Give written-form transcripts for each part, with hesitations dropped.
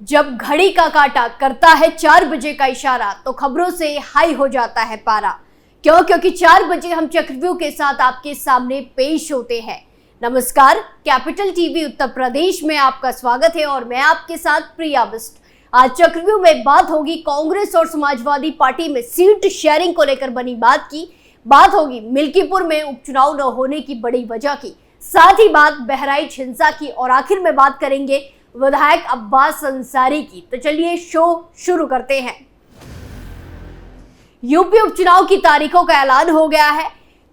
जब घड़ी का काटा करता है 4 बजे का इशारा तो खबरों से हाई हो जाता है पारा। क्योंकि 4 बजे हम चक्रव्यूह के साथ आपके सामने पेश होते हैं। नमस्कार, कैपिटल टीवी उत्तर प्रदेश में आपका स्वागत है और मैं आपके साथ प्रिया बिस्ट। आज चक्रव्यूह में बात होगी कांग्रेस और समाजवादी पार्टी में सीट शेयरिंग को लेकर बनी बात होगी मिल्कीपुर में उपचुनाव न होने की बड़ी वजह की, साथ ही बात बहराइच हिंसा की और आखिर में बात करेंगे विधायक अब्बास अंसारी की। तो चलिए शो शुरू करते हैं। यूपी उपचुनाव की तारीखों का ऐलान हो गया है।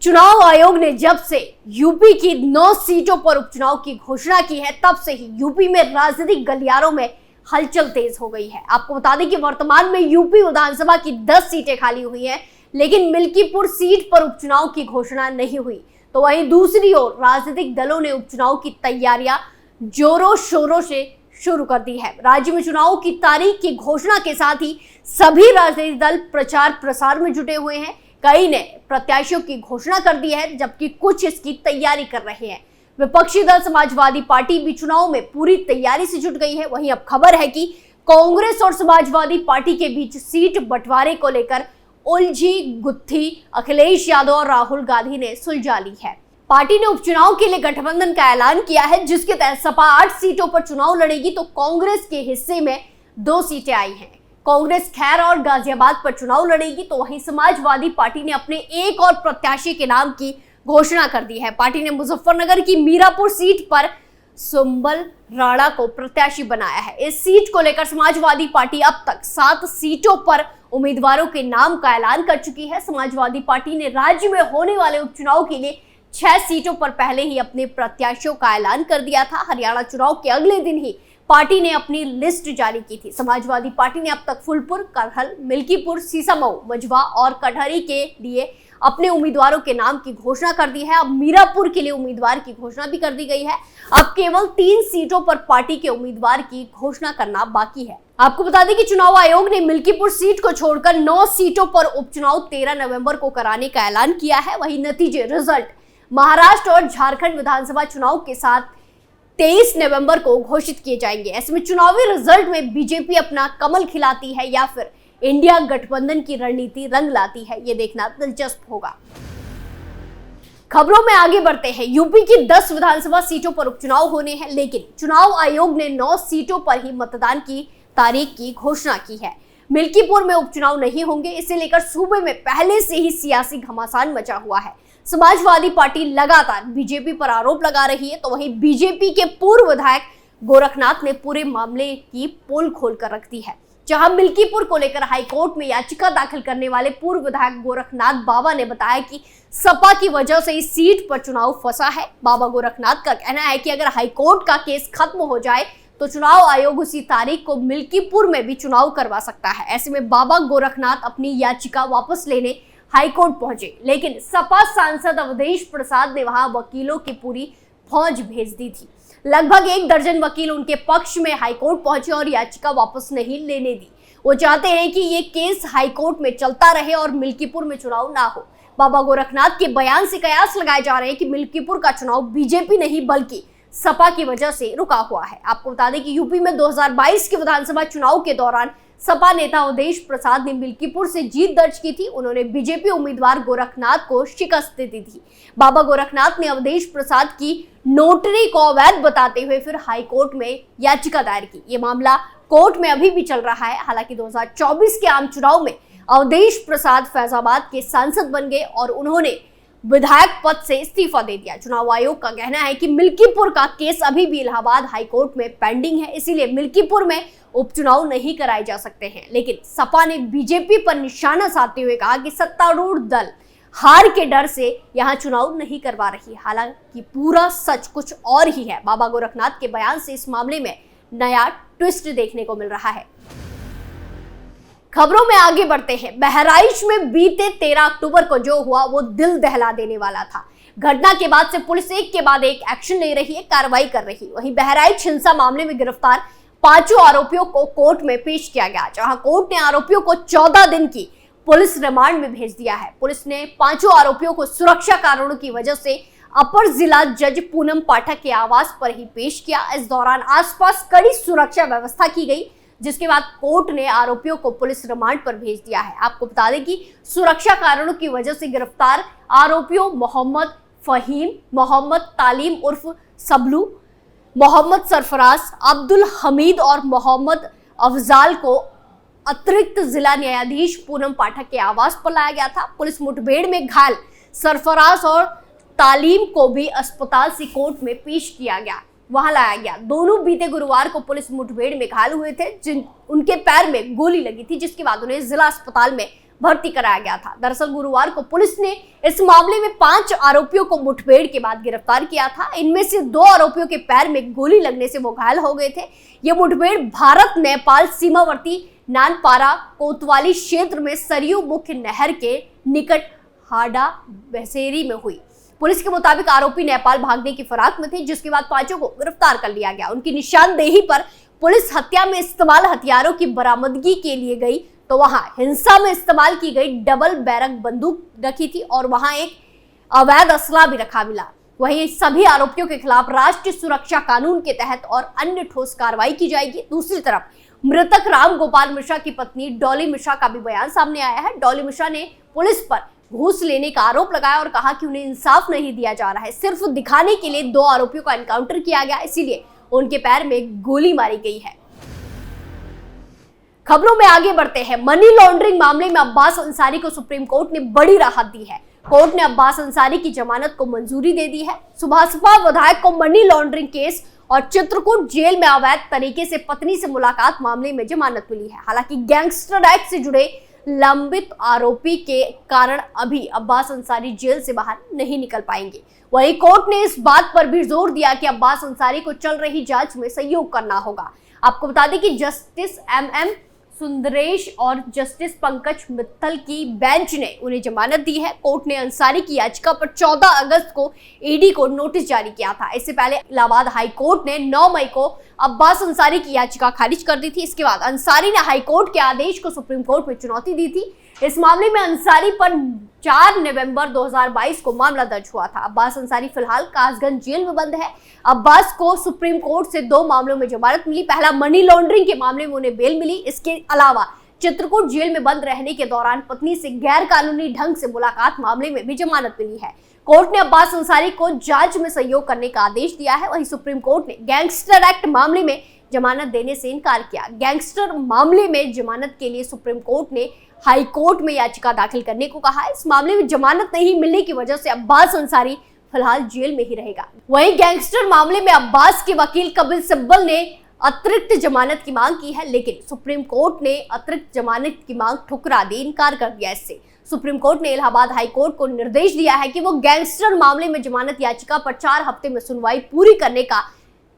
चुनाव आयोग ने जब से यूपी की 9 सीटों पर उपचुनाव की घोषणा की है, तब से ही यूपी में राजनीतिक गलियारों में हलचल तेज हो गई है। आपको बता दें कि वर्तमान में यूपी विधानसभा की 10 सीटें खाली हुई हैं, लेकिन मिल्कीपुर सीट पर उपचुनाव की घोषणा नहीं हुई। तो वहीं दूसरी ओर राजनीतिक दलों ने उपचुनाव की तैयारियां जोरों शोरों से शुरू कर दी है। राज्य में चुनाव की तारीख की घोषणा के साथ ही सभी राजनीतिक दल प्रचार प्रसार में जुटे हुए हैं। कई ने प्रत्याशियों की घोषणा कर दी है, जबकि कुछ इसकी तैयारी कर रहे हैं। विपक्षी दल समाजवादी पार्टी भी चुनाव में पूरी तैयारी से जुट गई है। वहीं अब खबर है कि कांग्रेस और समाजवादी पार्टी के बीच सीट बंटवारे को लेकर उलझी गुत्थी अखिलेश यादव और राहुल गांधी ने सुलझा ली है। पार्टी ने उपचुनाव के लिए गठबंधन का ऐलान किया है, जिसके तहत सपा 8 सीटों पर चुनाव लड़ेगी, तो कांग्रेस के हिस्से में 2 सीटें आई हैं। कांग्रेस खैर और गाजियाबाद पर चुनाव लड़ेगी, तो वहीं समाजवादी पार्टी ने अपने एक और प्रत्याशी के नाम की घोषणा कर दी है। पार्टी ने मुजफ्फरनगर की मीरापुर सीट पर सुंबल राणा को प्रत्याशी बनाया है। इस सीट को लेकर समाजवादी पार्टी अब तक 7 सीटों पर उम्मीदवारों के नाम का ऐलान कर चुकी है। समाजवादी पार्टी ने राज्य में होने वाले उपचुनाव के लिए 6 सीटों पर पहले ही अपने प्रत्याशियों का ऐलान कर दिया था। हरियाणा चुनाव के अगले दिन ही पार्टी ने अपनी लिस्ट जारी की थी। समाजवादी पार्टी ने अब तक फूलपुर, करहल, मिल्कीपुर, सीसामऊ, मझवा और कटहरी के लिए अपने उम्मीदवारों के नाम की घोषणा कर दी है। अब मीरापुर के लिए उम्मीदवार की घोषणा भी कर दी गई है। अब केवल 3 सीटों पर पार्टी के उम्मीदवार की घोषणा करना बाकी है। आपको बता दें कि चुनाव आयोग ने मिल्कीपुर सीट को छोड़कर 9 सीटों पर उपचुनाव 13 नवंबर को कराने का ऐलान किया है। वहीं नतीजे रिजल्ट महाराष्ट्र और झारखंड विधानसभा चुनाव के साथ 23 नवंबर को घोषित किए जाएंगे। ऐसे में चुनावी रिजल्ट में बीजेपी अपना कमल खिलाती है या फिर इंडिया गठबंधन की रणनीति रंग लाती है, ये देखना दिलचस्प होगा। खबरों में आगे बढ़ते हैं। यूपी की 10 विधानसभा सीटों पर उपचुनाव होने हैं, लेकिन चुनाव आयोग ने 9 सीटों पर ही मतदान की तारीख की घोषणा की है। मिल्कीपुर में उपचुनाव नहीं होंगे, इसे लेकर सूबे में पहले से ही सियासी घमासान मचा हुआ है। समाजवादी पार्टी लगातार बीजेपी पर आरोप लगा रही है, तो वहीं बीजेपी के पूर्व विधायक गोरखनाथ ने पूरे मामले की पोल खोलकर रख दी है। जहां मिल्कीपुर को लेकर हाईकोर्ट में याचिका दाखिल करने वाले पूर्व विधायक गोरखनाथ बाबा ने बताया कि सपा की वजह से इस सीट पर चुनाव फंसा है। बाबा गोरखनाथ का कहना है कि अगर हाईकोर्ट का केस खत्म हो जाए तो चुनाव आयोग उसी तारीख को मिल्कीपुर में भी चुनाव करवा सकता है। ऐसे में बाबा गोरखनाथ अपनी याचिका वापस लेने हाईकोर्ट पहुंचे, लेकिन सपा सांसद अवधेश प्रसाद ने वहां वकीलों की पूरी फौज भेज दी थी। लगभग 1 दर्जन वकील उनके पक्ष में हाईकोर्ट पहुंचे और याचिका वापस नहीं लेने दी। वो चाहते हैं कि ये केस हाईकोर्ट में चलता रहे और मिल्कीपुर में चुनाव ना हो। बाबा गोरखनाथ के बयान से कयास लगाए जा रहे हैं कि मिल्कीपुर का चुनाव बीजेपी नहीं बल्कि सपा की वजह से रुका हुआ है। आपको बता दें कि यूपी में 2022 के विधानसभा चुनाव के दौरान सपा नेता अवधेश प्रसाद ने मिल्कीपुर से जीत दर्ज की थी। उन्होंने बीजेपी उम्मीदवार गोरखनाथ को शिकस्त दे दी थी। बाबा गोरखनाथ ने अवधेश प्रसाद की नोटरी को अवैध बताते हुए फिर हाईकोर्ट में याचिका दायर की। ये मामला कोर्ट में अभी भी चल रहा है। हालांकि 2024 के आम चुनाव में अवधेश प्रसाद फैजाबाद के सांसद बन गए और उन्होंने विधायक पद से इस्तीफा दे दिया। चुनाव आयोग का कहना है कि मिल्कीपुर का केस अभी भी इलाहाबाद हाईकोर्ट में पेंडिंग है, इसीलिए मिल्कीपुर में उपचुनाव नहीं कराए जा सकते हैं। लेकिन सपा ने बीजेपी पर निशाना साधते हुए कहा कि सत्तारूढ़ दल हार के डर से यहां चुनाव नहीं करवा रही। हालांकि पूरा सच कुछ और ही है। बाबा गोरखनाथ के बयान से इस मामले में नया ट्विस्ट देखने को मिल रहा है। खबरों में आगे बढ़ते हैं। बहराइच में बीते 13 अक्टूबर को जो हुआ वो दिल दहला देने वाला था। घटना के बाद से पुलिस एक के बाद एक एक्शन ले रही है, कार्रवाई कर रही है। वहीं बहराइच हिंसा मामले में गिरफ्तार 5 आरोपियों को कोर्ट में पेश किया गया, जहां कोर्ट ने आरोपियों को 14 दिन की पुलिस रिमांड में भेज दिया है। पुलिस ने 5 आरोपियों को सुरक्षा कारणों की वजह से अपर जिला जज पूनम पाठक के आवास पर ही पेश किया। इस दौरान आसपास कड़ी सुरक्षा व्यवस्था की गई। जिसके बाद कोर्ट ने आरोपियों को पुलिस रिमांड पर भेज दिया है। आपको बता दें कि सुरक्षा कारणों की वजह से गिरफ्तार आरोपियों मोहम्मद फहीम, मोहम्मद तालीम उर्फ सबलू, मोहम्मद सरफराज, अब्दुल हमीद और मोहम्मद अफजाल को अतिरिक्त जिला न्यायाधीश पूनम पाठक के आवास पर लाया गया था। पुलिस मुठभेड़ में घायल सरफराज और तालीम को भी अस्पताल से कोर्ट में पेश किया गया, वहां लाया गया। दोनों बीते गुरुवार को पुलिस मुठभेड़ में घायल हुए थे, उनके पैर में गोली लगी थी, जिसके बाद उन्हें जिला अस्पताल में भर्ती कराया गया था। दरअसल गुरुवार को पुलिस ने इस मामले में 5 आरोपियों को मुठभेड़ के बाद गिरफ्तार किया था। इनमें से 2 आरोपियों के पैर में गोली लगने से वो घायल हो गए थे। ये मुठभेड़ भारत नेपाल सीमावर्ती नानपारा कोतवाली क्षेत्र में सरयू मुख्य नहर के निकट हाडा बसेरी में हुई। पुलिस के मुताबिक आरोपी नेपाल भागने की फिराक में थे, जिसके बाद 5 को गिरफ्तार कर लिया गया। उनकी निशानदेही पर पुलिस हत्या में इस्तेमाल हथियारों की बरामदगी के लिए गई तो वहां हिंसा में इस्तेमाल की गई डबल बैरक बंदूक रखी थी और वहां एक अवैध असला भी रखा मिला। वहीं सभी आरोपियों के खिलाफ राष्ट्रीय सुरक्षा कानून के तहत और अन्य ठोस कार्रवाई की जाएगी। दूसरी तरफ मृतक राम गोपाल मिश्रा की पत्नी डॉली मिश्रा का भी बयान सामने आया है। डॉली मिश्रा ने पुलिस पर घूस लेने का आरोप लगाया और कहा कि उन्हें इंसाफ नहीं दिया जा रहा है, सिर्फ दिखाने के लिए 2 आरोपियों का एनकाउंटर किया गया, इसीलिए उनके पैर में गोली मारी गई है। खबरों में आगे बढ़ते हैं। मनी लॉन्ड्रिंग मामले में अब्बास अंसारी को सुप्रीम कोर्ट ने बड़ी राहत दी है। कोर्ट ने अब्बास अंसारी की जमानत को मंजूरी दे दी है। सुभाषपा विधायक को मनी लॉन्ड्रिंग केस और चित्रकूट जेल में अवैध तरीके से पत्नी से मुलाकात मामले में जमानत मिली है। हालांकि गैंगस्टर एक्ट से जुड़े लंबित आरोपी के कारण अभी अब्बास अंसारी जेल से बाहर नहीं निकल पाएंगे। वहीं कोर्ट ने इस बात पर भी जोर दिया कि अब्बास अंसारी को चल रही जांच में सहयोग करना होगा। आपको बता दें कि जस्टिस MM सुंदरेश और जस्टिस पंकज मित्तल की बेंच ने उन्हें जमानत दी है। कोर्ट ने अंसारी की याचिका पर 14 अगस्त को ईडी को नोटिस जारी किया था। इससे पहले इलाहाबाद हाई कोर्ट ने 9 मई को अब्बास अंसारी की याचिका खारिज कर दी थी। इसके बाद अंसारी ने हाई कोर्ट के आदेश को सुप्रीम कोर्ट में चुनौती दी थी। इस मामले में अंसारी पर 4 नवंबर 2022 को मामला दर्ज हुआ था। अब्बास अंसारी फिलहाल कासगंज जेल में बंद है। अब्बास को सुप्रीम कोर्ट से 2 मामलों में जमानत मिली। पहला मनी लॉन्ड्रिंग के मामले में उन्हें बेल मिली। इसके अलावा चित्रकूट जेल में बंद रहने के दौरान पत्नी से गैर कानूनी ढंग से मुलाकात मामले में भी जमानत मिली है। कोर्ट ने अब्बास अंसारी को जांच में सहयोग करने का आदेश दिया है। वहीं सुप्रीम कोर्ट ने गैंगस्टर एक्ट मामले में जमानत देने से इनकार किया। गैंगस्टर मामले में जमानत के लिए सुप्रीम कोर्ट ने हाई कोर्ट में याचिका दाखिल करने को कहा है। इस मामले में जमानत नहीं मिलने की वजह से अब्बास अंसारी फिलहाल जेल में ही रहेगा। वहीं गैंगस्टर मामले में अब्बास के वकील कपिल सिब्बल ने अतिरिक्त जमानत की मांग की है, लेकिन सुप्रीम कोर्ट ने अतिरिक्त जमानत की मांग ठुकरा दी, इनकार कर दिया। इससे सुप्रीम कोर्ट ने इलाहाबाद हाई कोर्ट को निर्देश दिया है कि वो गैंगस्टर मामले में जमानत याचिका पर 4 हफ्ते में सुनवाई पूरी करने का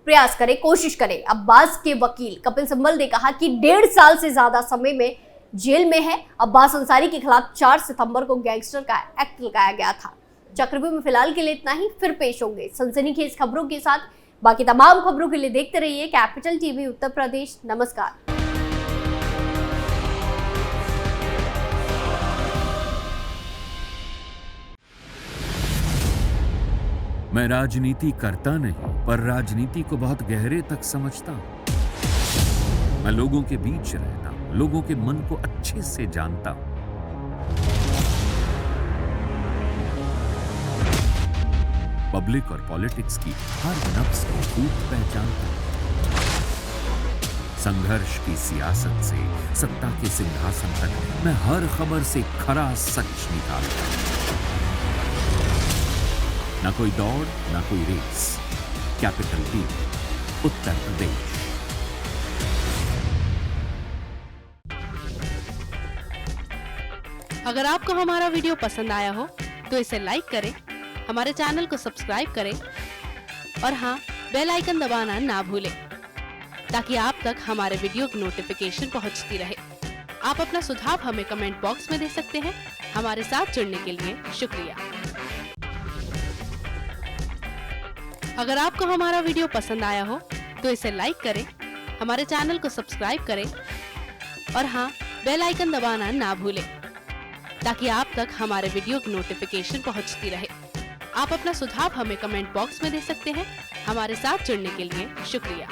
प्रयास करे, कोशिश करे। अब्बास के वकील कपिल सिब्बल ने कहा कि 1.5 साल से ज्यादा समय में जेल में है। अब्बास अंसारी के खिलाफ 4 सितंबर को गैंगस्टर का एक्ट लगाया गया था। चक्रव्यूह में फिलहाल के लिए इतना ही, फिर पेश होंगे सनसनीखेज खबरों के साथ। बाकी तमाम खबरों के लिए देखते रहिए कैपिटल टीवी उत्तर प्रदेश। नमस्कार। मैं राजनीति करता नहीं, पर राजनीति को बहुत गहरे तक समझता हूं। मैं लोगों के बीच रहता हूं, लोगों के मन को अच्छे से जानता हूं। पब्लिक और पॉलिटिक्स की हर नब्ज को खूब पहचानता हूं। संघर्ष की सियासत से सत्ता के सिंहासन तक मैं हर खबर से खरा सच निकालता हूं। ना कोई दौड़, ना कोई race. Capital TV Uttar Pradesh. अगर आपको हमारा वीडियो पसंद आया हो तो इसे लाइक करें, हमारे चैनल को सब्सक्राइब करें और हाँ, बेल आइकन दबाना ना भूलें ताकि आप तक हमारे वीडियो की नोटिफिकेशन पहुंचती रहे। आप अपना सुझाव हमें कमेंट बॉक्स में दे सकते हैं। हमारे साथ जुड़ने के लिए शुक्रिया। अगर आपको हमारा वीडियो पसंद आया हो तो इसे लाइक करें, हमारे चैनल को सब्सक्राइब करें और हाँ, बेल आइकन दबाना ना भूलें ताकि आप तक हमारे वीडियो की नोटिफिकेशन पहुंचती रहे। आप अपना सुझाव हमें कमेंट बॉक्स में दे सकते हैं। हमारे साथ जुड़ने के लिए शुक्रिया।